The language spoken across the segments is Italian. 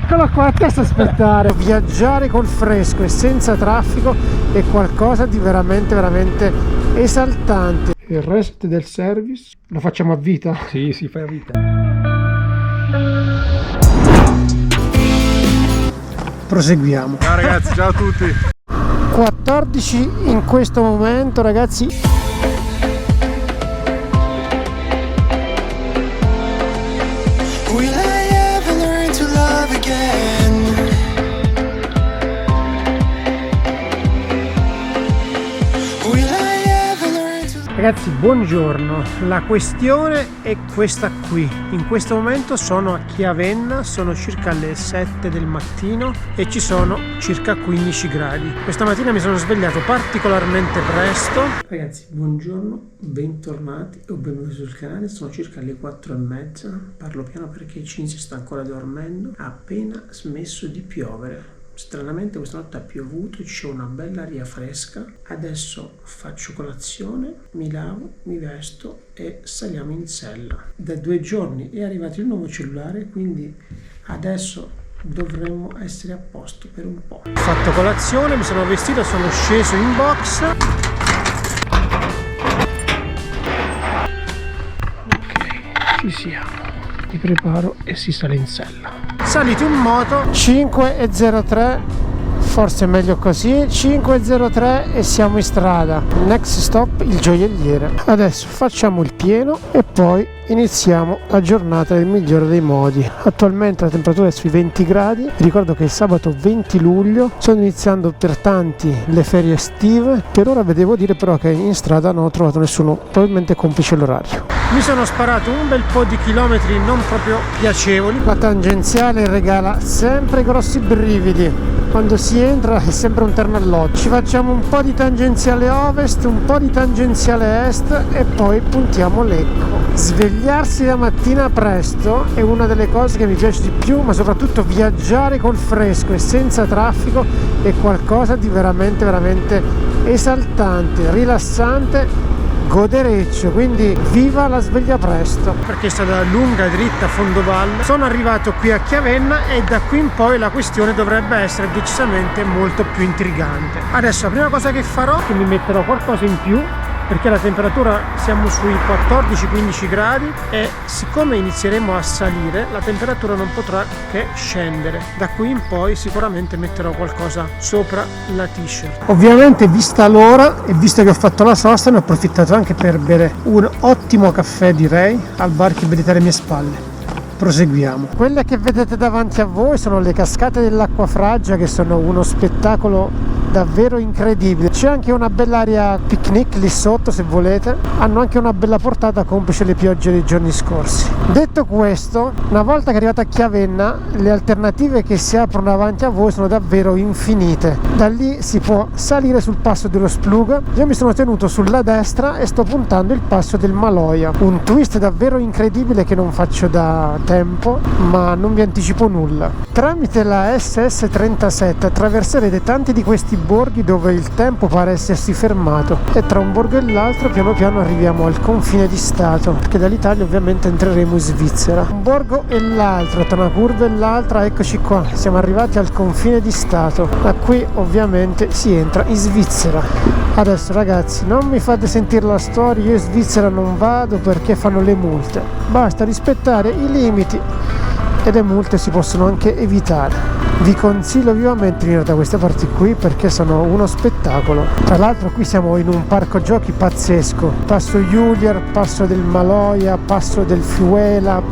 Eccolo qua, te sto aspettare. Viaggiare col fresco e senza traffico è qualcosa di veramente esaltante. Il reset del service lo facciamo a vita? Sì, si fa a vita. Proseguiamo. Ciao ragazzi, ciao a tutti. 14 in questo momento, ragazzi. Ragazzi, buongiorno. La questione è questa qui. In questo momento sono a Chiavenna, sono circa le 7 del mattino e ci sono circa 15 gradi. Questa mattina mi sono svegliato particolarmente presto. Ragazzi, buongiorno, bentornati o benvenuti sul canale. Sono circa le 4:30. Parlo piano perché Cinzia sta ancora dormendo. Ha appena smesso di piovere. Stranamente questa notte ha piovuto, c'è una bella aria fresca. Adesso faccio colazione, mi lavo, mi vesto e saliamo in sella. Da 2 giorni è arrivato il nuovo cellulare, quindi adesso dovremmo essere a posto per un po'. Ho fatto colazione, mi sono vestito, sono sceso in box. Ok, ci siamo. Mi preparo e si sale in sella. Salito in moto, 5:03, forse è meglio così, 5:03 e siamo in strada. Next stop, il gioielliere. Adesso facciamo il pieno e poi iniziamo la giornata nel migliore dei modi. Attualmente la temperatura è sui 20 gradi, ricordo che è sabato 20 luglio, sono iniziando per tanti le ferie estive. Per ora vi devo dire però che in strada non ho trovato nessuno, probabilmente complice l'orario. Mi sono sparato un bel po' di chilometri non proprio piacevoli. La tangenziale regala sempre grossi brividi. Quando si entra è sempre un terno all'occhio. Ci facciamo un po' di tangenziale ovest, un po' di tangenziale est e poi puntiamo Lecco. Svegliarsi la mattina presto è una delle cose che mi piace di più, ma soprattutto viaggiare col fresco e senza traffico è qualcosa di veramente esaltante, rilassante, godereccio. Quindi viva la sveglia presto, perché è stata lunga, dritta, fondovalle. Sono arrivato qui a Chiavenna e da qui in poi la questione dovrebbe essere decisamente molto più intrigante. Adesso la prima cosa che farò è che mi metterò qualcosa in più, perché la temperatura siamo sui 14-15 gradi e siccome inizieremo a salire la temperatura non potrà che scendere. Da qui in poi sicuramente metterò qualcosa sopra la t-shirt. Ovviamente vista l'ora e visto che ho fatto la sosta ne ho approfittato anche per bere un ottimo caffè, direi, al bar che vedete alle mie spalle. Proseguiamo. Quelle che vedete davanti a voi sono le cascate dell'acqua Fraggia, che sono uno spettacolo davvero incredibile. C'è anche una bella area picnic lì sotto se volete. Hanno anche una bella portata complice le piogge dei giorni scorsi. Detto questo, una volta che arrivate a Chiavenna le alternative che si aprono davanti a voi sono davvero infinite. Da lì si può salire sul passo dello Splug. Io mi sono tenuto sulla destra e sto puntando il passo del Maloja, un twist davvero incredibile che non faccio da tempo, ma non vi anticipo nulla. Tramite la SS37 attraverserete tanti di questi borghi dove il tempo pare essersi fermato e tra un borgo e l'altro piano piano arriviamo al confine di stato, perché dall'Italia ovviamente entreremo in Svizzera. Un borgo e l'altro, tra una curva e l'altra, eccoci qua, siamo arrivati al confine di stato. Da qui ovviamente si entra in Svizzera. Adesso ragazzi, non mi fate sentire la storia, io in Svizzera non vado perché fanno le multe, basta rispettare i limiti e le multe si possono anche evitare. Vi consiglio vivamente di venire da queste parti qui perché sono uno spettacolo. Tra l'altro qui siamo in un parco giochi pazzesco. Passo Julier, passo del Maloja, passo del Fiuela,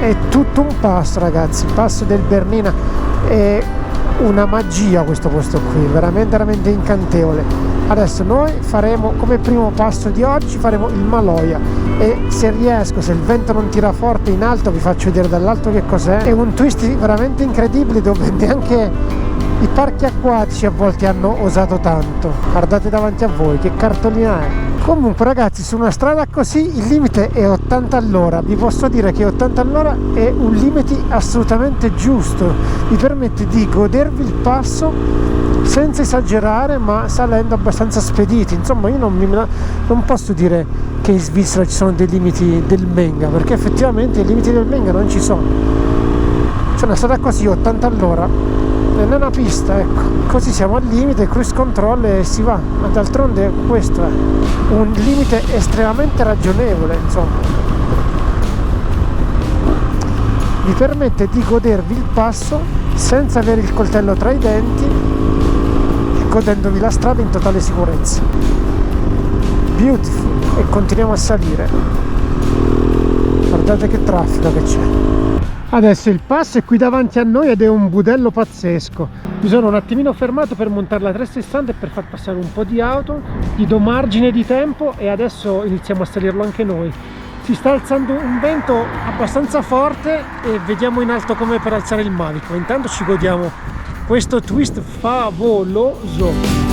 è tutto un passo ragazzi, passo del Bernina. È una magia questo posto qui, veramente incantevole. Adesso noi faremo come primo passo di oggi, faremo il Maloja e se riesco, se il vento non tira forte in alto, vi faccio vedere dall'alto che cos'è. È un twist veramente incredibile dove neanche i parchi acquatici a volte hanno osato tanto. Guardate davanti a voi che cartolina è. Comunque ragazzi, su una strada così il limite è 80 all'ora. Vi posso dire che 80 all'ora è un limite assolutamente giusto, vi permette di godervi il passo senza esagerare ma salendo abbastanza spediti. Insomma, io non posso dire che in Svizzera ci sono dei limiti del Menga, perché effettivamente i limiti del Menga non ci sono. C'è una strada così 80 all'ora, non è una pista, ecco, così siamo al limite, cruise control e si va, ma d'altronde questo è un limite estremamente ragionevole, insomma. Vi permette di godervi il passo senza avere il coltello tra i denti e godendovi la strada in totale sicurezza. Beautiful. E continuiamo a salire. Guardate che traffico che c'è. Adesso il passo è qui davanti a noi ed è un budello pazzesco. Mi sono un attimino fermato per montare la 360 e per far passare un po' di auto, gli do margine di tempo e adesso iniziamo a salirlo anche noi. Si sta alzando un vento abbastanza forte e vediamo in alto come per alzare il manico. Intanto ci godiamo questo twist favoloso.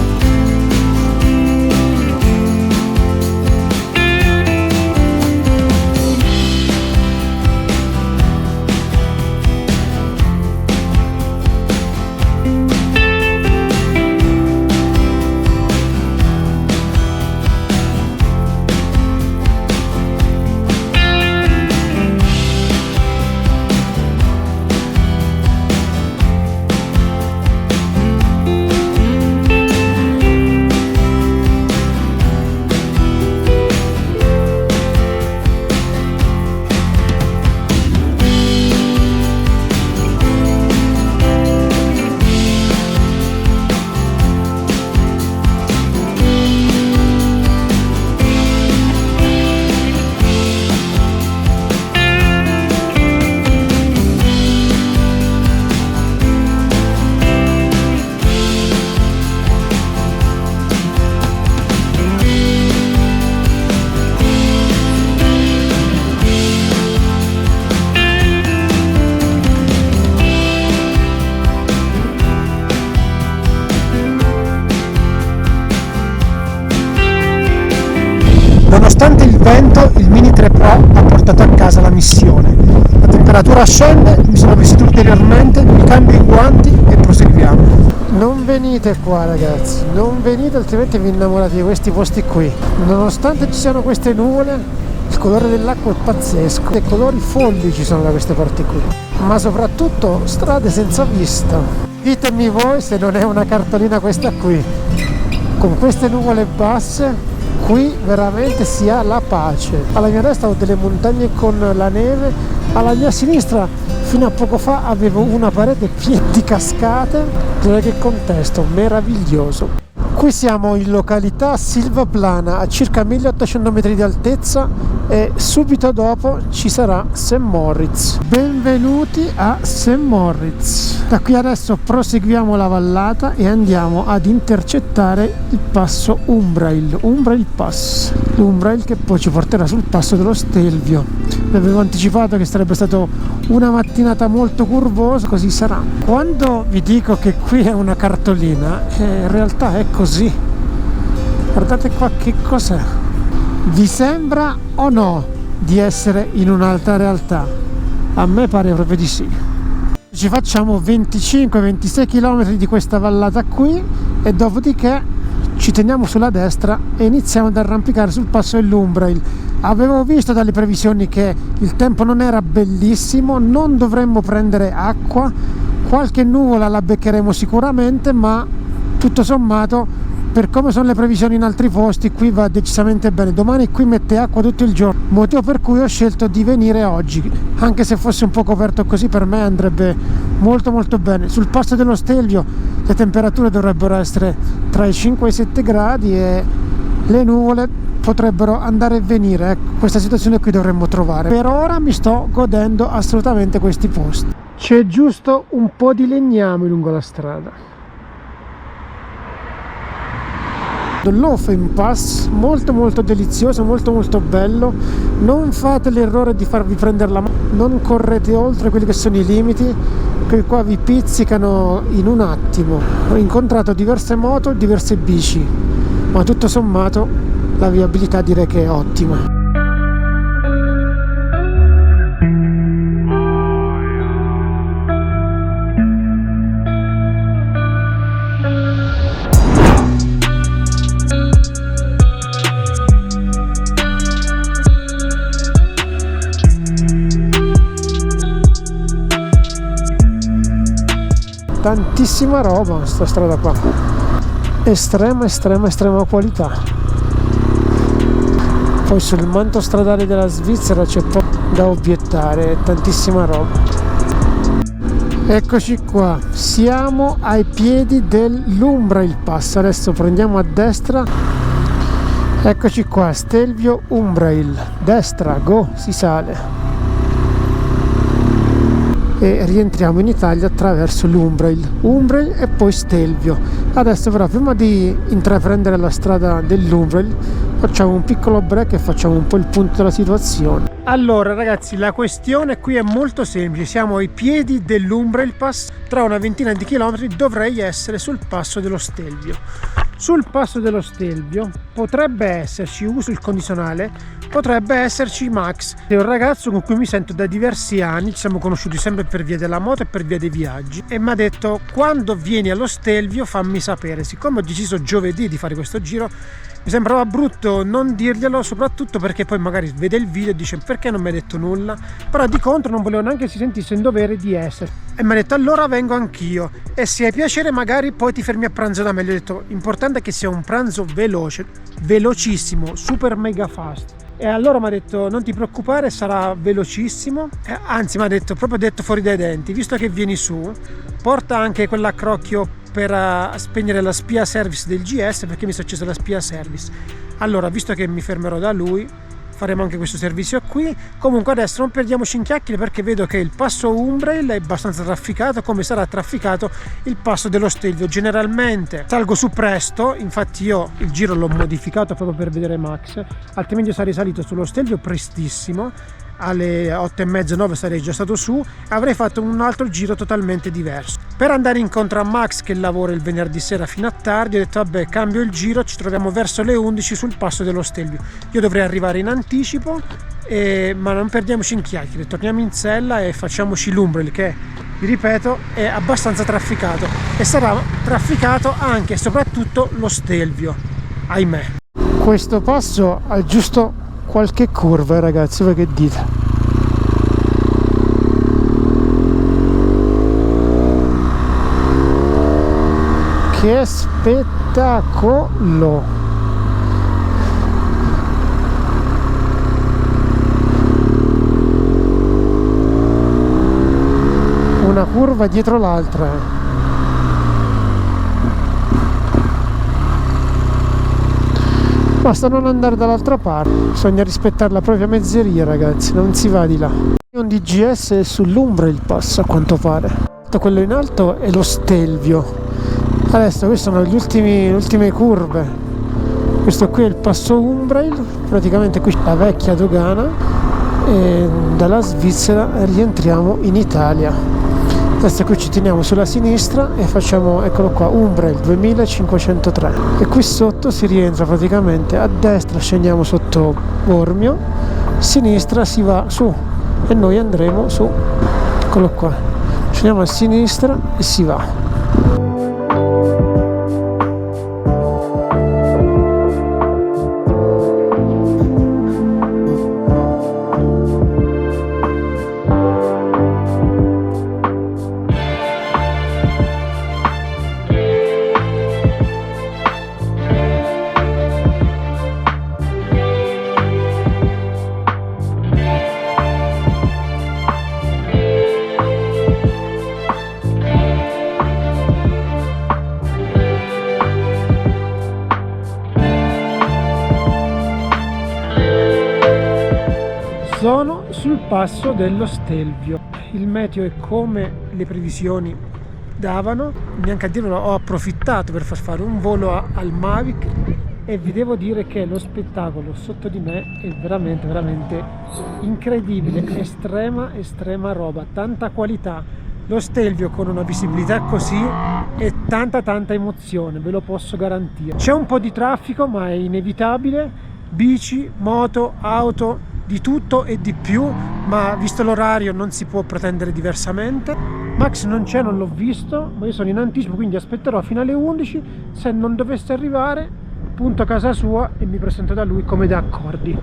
Nonostante il vento, il Mini 3 Pro ha portato a casa la missione. La temperatura scende, mi sono vestito ulteriormente, mi cambio i guanti e proseguiamo. Non venite qua ragazzi, non venite altrimenti vi innamorate di questi posti qui. Nonostante ci siano queste nuvole, il colore dell'acqua è pazzesco. Dei colori folli ci sono da queste parti qui, ma soprattutto strade senza vista. Ditemi voi se non è una cartolina questa qui. Con queste nuvole basse qui veramente si ha la pace. Alla mia destra ho delle montagne con la neve, alla mia sinistra fino a poco fa avevo una parete piena di cascate. Che contesto meraviglioso. Qui siamo in località Silvaplana a circa 1800 metri di altezza e subito dopo ci sarà St. Moritz. Benvenuti a St. Moritz. Da qui adesso proseguiamo la vallata e andiamo ad intercettare il passo Umbrail Pass. L'Umbrail che poi ci porterà sul passo dello Stelvio. Vi avevo anticipato che sarebbe stato una mattinata molto curvosa, così sarà. Quando vi dico che qui è una cartolina, in realtà è così. Guardate qua che cos'è. Vi sembra o no di essere in un'altra realtà? A me pare proprio di sì. Ci facciamo 25-26 km di questa vallata qui e dopodiché ci teniamo sulla destra e iniziamo ad arrampicare sul passo dell'Umbrail. Avevo visto dalle previsioni che il tempo non era bellissimo, non dovremmo prendere acqua, qualche nuvola la beccheremo sicuramente, ma tutto sommato per come sono le previsioni in altri posti qui va decisamente bene. Domani qui mette acqua tutto il giorno, motivo per cui ho scelto di venire oggi, anche se fosse un po' coperto così per me andrebbe molto molto bene. Sul passo dello Stelvio le temperature dovrebbero essere tra i 5 e i 7 gradi e le nuvole potrebbero andare e venire. Ecco, questa situazione qui dovremmo trovare. Per ora mi sto godendo assolutamente questi posti. C'è giusto un po' di legname lungo la strada. L'Ofen Pass, molto delizioso, molto bello. Non fate l'errore di farvi prendere la mano, non correte oltre quelli che sono i limiti, che qua vi pizzicano in un attimo. Ho incontrato diverse moto, diverse bici, ma tutto sommato la viabilità direi che è ottima. tantissima roba sta strada qua, estrema qualità. Poi sul manto stradale della Svizzera c'è poco da obiettare, tantissima roba. Eccoci qua, siamo ai piedi dell'Umbrail Pass. Adesso prendiamo a destra. Eccoci qua, Stelvio Umbrail, destra, go, si sale e rientriamo in Italia attraverso l'Umbrail e poi Stelvio. Adesso però, prima di intraprendere la strada dell'Umbrail, facciamo un piccolo break e facciamo un po' il punto della situazione. Allora ragazzi, la questione qui è molto semplice, siamo ai piedi dell'Umbrail Pass, tra una ventina di chilometri dovrei essere sul passo dello Stelvio. Sul passo dello Stelvio potrebbe esserci, uso il condizionale, potrebbe esserci Max, è un ragazzo con cui mi sento da diversi anni, ci siamo conosciuti sempre per via della moto e per via dei viaggi, e mi ha detto: quando vieni allo Stelvio fammi sapere. Siccome ho deciso giovedì di fare questo giro, mi sembrava brutto non dirglielo, soprattutto perché poi magari vede il video e dice: perché non mi hai detto nulla? Però di contro non volevo neanche si sentisse in dovere di essere, e mi ha detto: allora vengo anch'io, e se hai piacere magari poi ti fermi a pranzo da me. Gli ho detto: importante è che sia un pranzo veloce, velocissimo, super mega fast. E allora mi ha detto: non ti preoccupare, sarà velocissimo, anzi mi ha detto, proprio detto fuori dai denti, visto che vieni su, porta anche quell'accrocchio per spegnere la spia service del GS, perché mi si è accesa la spia service. Allora, visto che mi fermerò da lui, faremo anche questo servizio qui. Comunque adesso non perdiamoci in chiacchiere, perché vedo che il passo Umbrail è abbastanza trafficato, come sarà trafficato il passo dello Stelvio. Generalmente salgo su presto, infatti io il giro l'ho modificato proprio per vedere Max, altrimenti sarei salito sullo Stelvio prestissimo, alle 8:30-9 sarei già stato su e avrei fatto un altro giro totalmente diverso. Per andare incontro a Max, che lavora il venerdì sera fino a tardi, ho detto: vabbè, cambio il giro, ci troviamo verso le 11 sul passo dello Stelvio. Io dovrei arrivare in anticipo, ma non perdiamoci in chiacchiere, torniamo in sella e facciamoci l'Umbrail, che vi ripeto è abbastanza trafficato, e sarà trafficato anche e soprattutto lo Stelvio, ahimè. Questo passo ha giusto qualche curva, ragazzi, voi che dite? Che spettacolo! Una curva dietro l'altra. Basta non andare dall'altra parte, bisogna rispettare la propria mezzeria, ragazzi, non si va di là. Un DGS è sull'Umbrail Pass, a quanto pare. Quello in alto è lo Stelvio. Adesso queste sono le ultime curve. Questo qui è il passo Umbrail, praticamente qui la vecchia dogana, e dalla Svizzera rientriamo in Italia. Adesso qui ci teniamo sulla sinistra e facciamo, eccolo qua, Umbrail 2503, e qui sotto si rientra praticamente a destra, scendiamo sotto Bormio, sinistra si va su e noi andremo su, eccolo qua, scendiamo a sinistra e si va. Sono sul passo dello Stelvio, il meteo è come le previsioni davano, neanche a dirlo, ho approfittato per far fare un volo al Mavic e vi devo dire che lo spettacolo sotto di me è veramente incredibile, estrema roba, tanta qualità. Lo Stelvio con una visibilità così è tanta emozione, ve lo posso garantire. C'è un po' di traffico, ma è inevitabile, bici, moto, auto, di tutto e di più, ma visto l'orario non si può pretendere diversamente. Max non c'è, non l'ho visto, ma io sono in anticipo, quindi aspetterò fino alle 11. Se non dovesse arrivare, punto a casa sua e mi presento da lui come da accordi.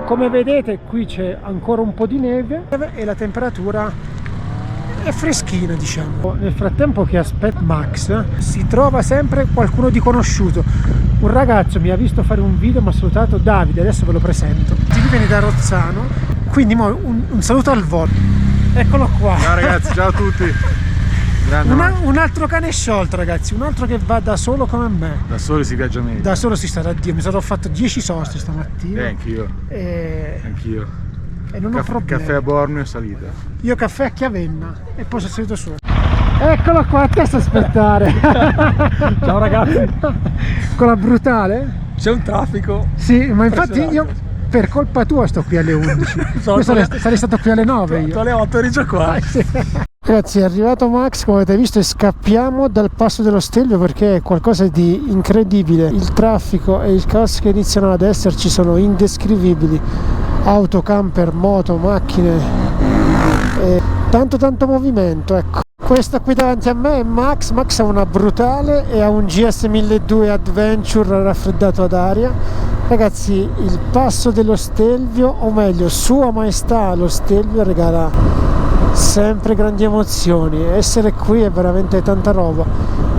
Come vedete qui c'è ancora un po' di neve e la temperatura è freschina, diciamo. Nel frattempo che aspetta Max si trova sempre qualcuno di conosciuto. Un ragazzo mi ha visto fare un video, mi ha salutato, Davide, adesso ve lo presento. Viene da Rozzano, quindi un saluto al volo. Eccolo qua. Ciao ragazzi, ciao a tutti. Un altro cane sciolto, ragazzi, un altro che va da solo come me. Da solo si viaggia meglio. Da solo si sta da Dio, mi sono fatto 10 soste stamattina. Anch'io. Anch'io. E non ho problemi. Caffè a Bormio e salita. Io caffè a Chiavenna e poi sono salito su. Eccolo qua, te sto aspettare. Ciao ragazzi. Con la brutale? C'è un traffico. Sì, ma infatti io per colpa tua sto qui alle 11. Io sarei stato qui alle 9 io. Alle 8 eri già qua. Sì. Ragazzi, è arrivato Max, come avete visto, e scappiamo dal passo dello Stelvio perché è qualcosa di incredibile. Il traffico e il caos che iniziano ad esserci sono indescrivibili. Auto, camper, moto, macchine e tanto movimento, ecco. Questa qui davanti a me è Max. Max ha una brutale e ha un GS 1200 Adventure raffreddato ad aria. Ragazzi, il passo dello Stelvio, o meglio Sua Maestà lo Stelvio, regala sempre grandi emozioni. Essere qui è veramente tanta roba,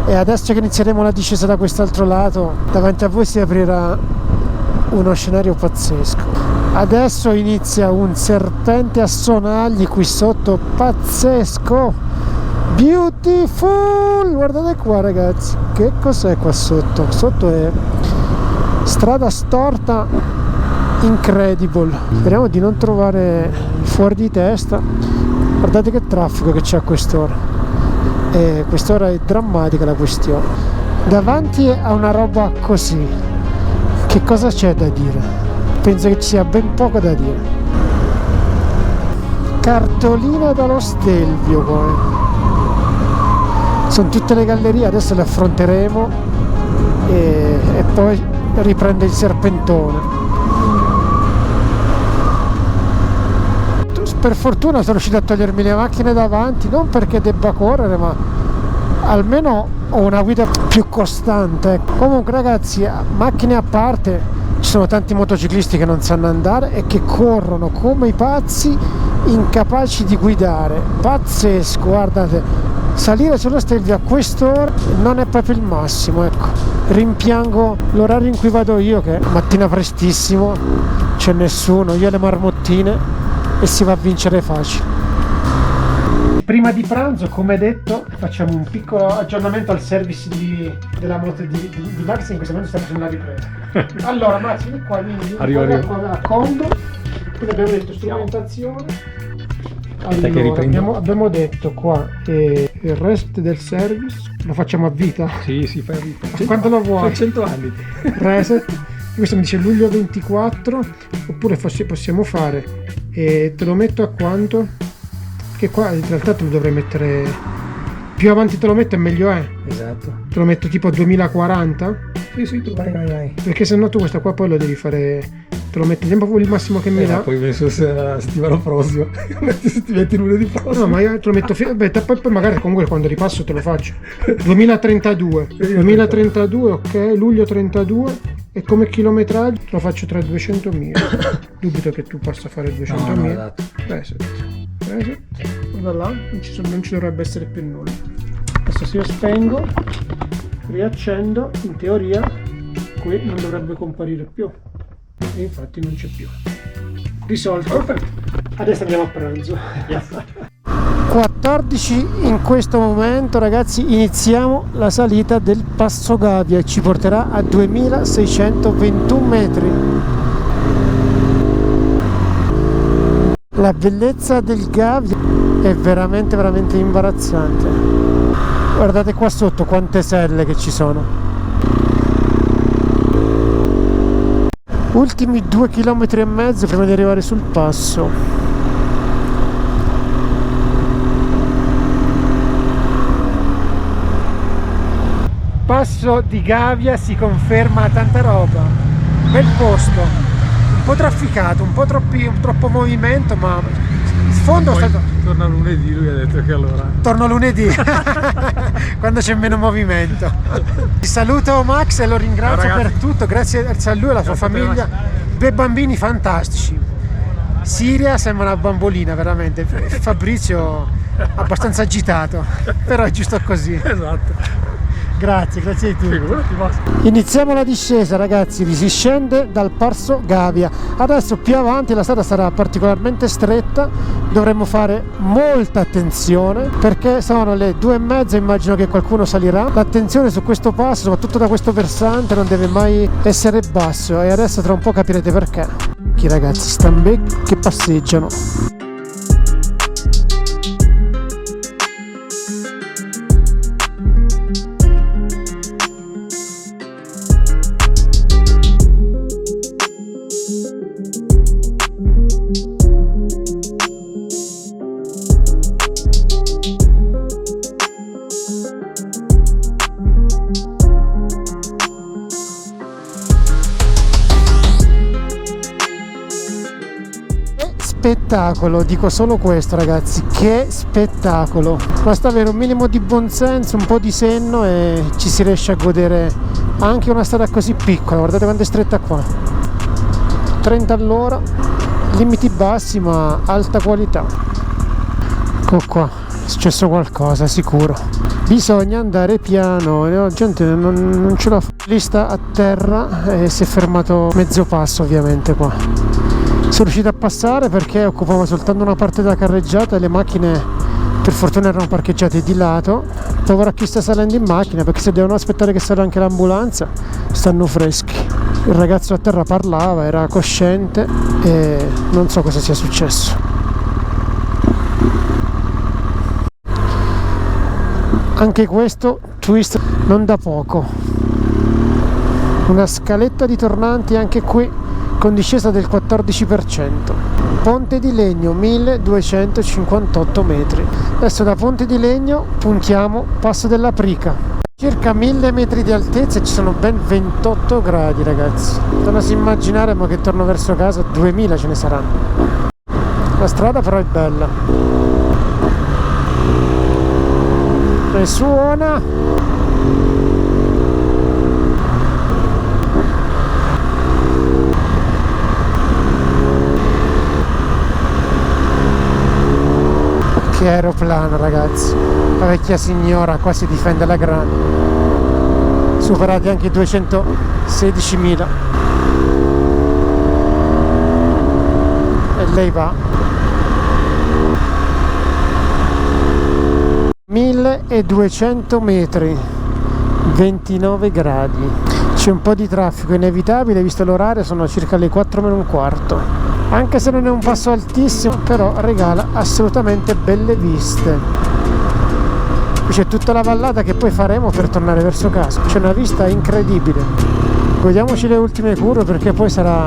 e adesso che inizieremo la discesa da quest'altro lato davanti a voi si aprirà uno scenario pazzesco. Adesso inizia un serpente a sonagli qui sotto, pazzesco, beautiful. Guardate qua ragazzi, che cos'è qua sotto? Sotto è strada storta, incredible. Speriamo di non trovare fuori di testa. Guardate che traffico che c'è a quest'ora, e quest'ora è drammatica la questione. Davanti a una roba così, che cosa c'è da dire? Penso che ci sia ben poco da dire. Cartolina dallo Stelvio poi. Sono tutte le gallerie, adesso le affronteremo e poi riprende il serpentone. Per fortuna sono riuscito a togliermi le macchine davanti, non perché debba correre, ma almeno ho una guida più costante. Comunque ragazzi, macchine a parte, ci sono tanti motociclisti che non sanno andare e che corrono come i pazzi, incapaci di guidare. Pazzesco, guardate, salire sullo Stelvio a quest'ora non è proprio il massimo, ecco. Rimpiango l'orario in cui vado io, che è mattina prestissimo, c'è nessuno, io alle marmottine, e si va a vincere facile. Prima di pranzo, come detto, facciamo un piccolo aggiornamento al service della moto di Max. In questo momento stiamo facendo la ripresa. Allora Max, vieni qua, arrivo. A Condo. Quindi abbiamo detto strumentazione. Allora, abbiamo detto qua il resto del service lo facciamo a vita? Sì, fai a vita. Quanto lo vuoi? 100 anni. Reset. Questo mi dice luglio 24, oppure possiamo fare, te lo metto a quanto? Che qua in realtà te lo dovrei mettere, più avanti te lo metto e meglio è. Esatto. Te lo metto tipo a 2040? Sì, tu vai. Perché se no tu questa qua poi lo devi fare, te lo metti sempre il massimo che mi dà. Poi penso sia la settimana prossima. Se ti metti lunedì prossimo. No, ma io te lo metto poi magari comunque quando ripasso te lo faccio. 2032, ok, luglio 32. E come chilometraggio lo faccio tra 200.000. Dubito che tu possa fare 200.000. No, esatto. Reset. Guarda là, non ci dovrebbe essere più nulla. Adesso se io spengo, riaccendo, in teoria qui non dovrebbe comparire più, e infatti non c'è più. Risolto. Adesso andiamo a pranzo. Yes. 14 in questo momento ragazzi, iniziamo la salita del Passo Gavia e ci porterà a 2621 metri. La bellezza del Gavia è veramente imbarazzante. Guardate qua sotto quante selle che ci sono. Ultimi 2,5 km prima di arrivare sul passo. Passo di Gavia si conferma tanta roba, bel posto, un po' trafficato, un po' troppo movimento, ma sfondo poi torna lunedì, lui ha detto che allora torno lunedì quando c'è meno movimento. Ti saluto Max e lo ringrazio per tutto, grazie a lui e alla sua famiglia, due bambini fantastici. Siria sembra una bambolina veramente, Fabrizio abbastanza agitato, però è giusto così. Esatto. Grazie di tutto. Figurati, basta. Iniziamo la discesa, ragazzi, si scende dal Parso Gavia. Adesso più avanti la strada sarà particolarmente stretta, dovremmo fare molta attenzione perché sono le 2:30, immagino che qualcuno salirà. L'attenzione su questo passo, soprattutto da questo versante, non deve mai essere basso e adesso tra un po' capirete perché. Chi ragazzi stanno che passeggiano. Spettacolo, dico solo questo ragazzi, che spettacolo, basta avere un minimo di buonsenso, un po' di senno e ci si riesce a godere anche una strada così piccola. Guardate quanto è stretta qua, 30 all'ora, limiti bassi ma alta qualità. Ecco qua, è successo qualcosa sicuro, bisogna andare piano, la gente non ce la fa. Lì sta a terra e si è fermato mezzo passo ovviamente qua. Sono riuscito a passare perché occupava soltanto una parte della carreggiata e le macchine per fortuna erano parcheggiate di lato. Povero a chi sta salendo in macchina, perché se devono aspettare che salga anche l'ambulanza stanno freschi. Il ragazzo a terra parlava, era cosciente e non so cosa sia successo. Anche questo twist non da poco, una scaletta di tornanti anche qui con discesa del 14%. Ponte di Legno 1258 metri. Adesso da Ponte di Legno puntiamo Passo della Prica, circa 1000 metri di altezza e ci sono ben 28 gradi ragazzi. Non oso immaginare, ma che torno verso casa 2000 ce ne saranno. La strada però è bella e suona. Che aeroplano ragazzi, la vecchia signora qua si difende alla grande, superati anche i 216.000 e lei va 1200 metri, 29 gradi, c'è un po' di traffico inevitabile visto l'orario, sono circa le 4 meno un quarto. Anche se non è un passo altissimo, però regala assolutamente belle viste. Qui c'è tutta la vallata che poi faremo per tornare verso casa. C'è una vista incredibile. Godiamoci le ultime curve perché poi sarà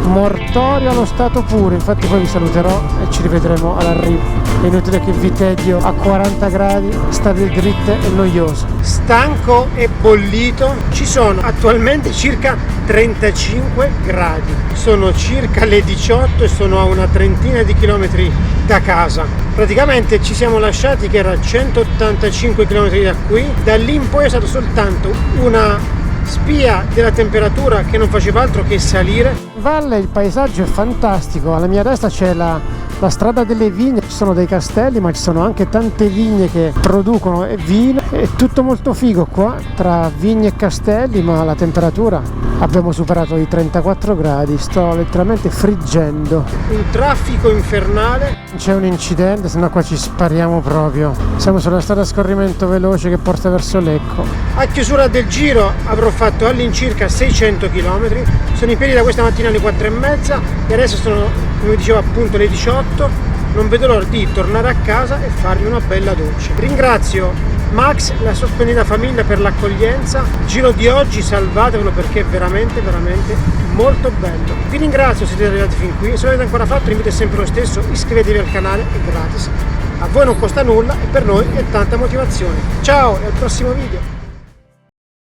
mortorio allo stato puro. Infatti poi vi saluterò e ci rivedremo all'arrivo. È inutile che vi tedio a 40 gradi, strade dritte e noioso. Stanco e bollito, ci sono attualmente circa 35 gradi. Sono circa le 18 e sono a una trentina di chilometri da casa. Praticamente ci siamo lasciati che era 185 km da qui, da lì in poi è stato soltanto una spia della temperatura che non faceva altro che salire. In valle il paesaggio è fantastico, alla mia destra c'è la strada delle vigne, ci sono dei castelli ma ci sono anche tante vigne che producono vino, è tutto molto figo qua tra vigne e castelli, ma la temperatura abbiamo superato i 34 gradi, sto letteralmente friggendo. Un traffico infernale, c'è un incidente, sennò qua ci spariamo proprio. Siamo sulla strada a scorrimento veloce che porta verso Lecco. A chiusura del giro avrò fatto all'incirca 600 km, sono in piedi da questa mattina alle 4:30 e adesso sono, come dicevo appunto, le 18. Non vedo l'ora di tornare a casa e farmi una bella doccia. Ringrazio Max e la sua splendida famiglia per l'accoglienza. Il giro di oggi salvatevelo perché è veramente molto bello. Vi ringrazio se siete arrivati fin qui, se non l'avete ancora fatto l'invito è sempre lo stesso, iscrivetevi al canale, è gratis, a voi non costa nulla e per noi è tanta motivazione. Ciao e al prossimo video.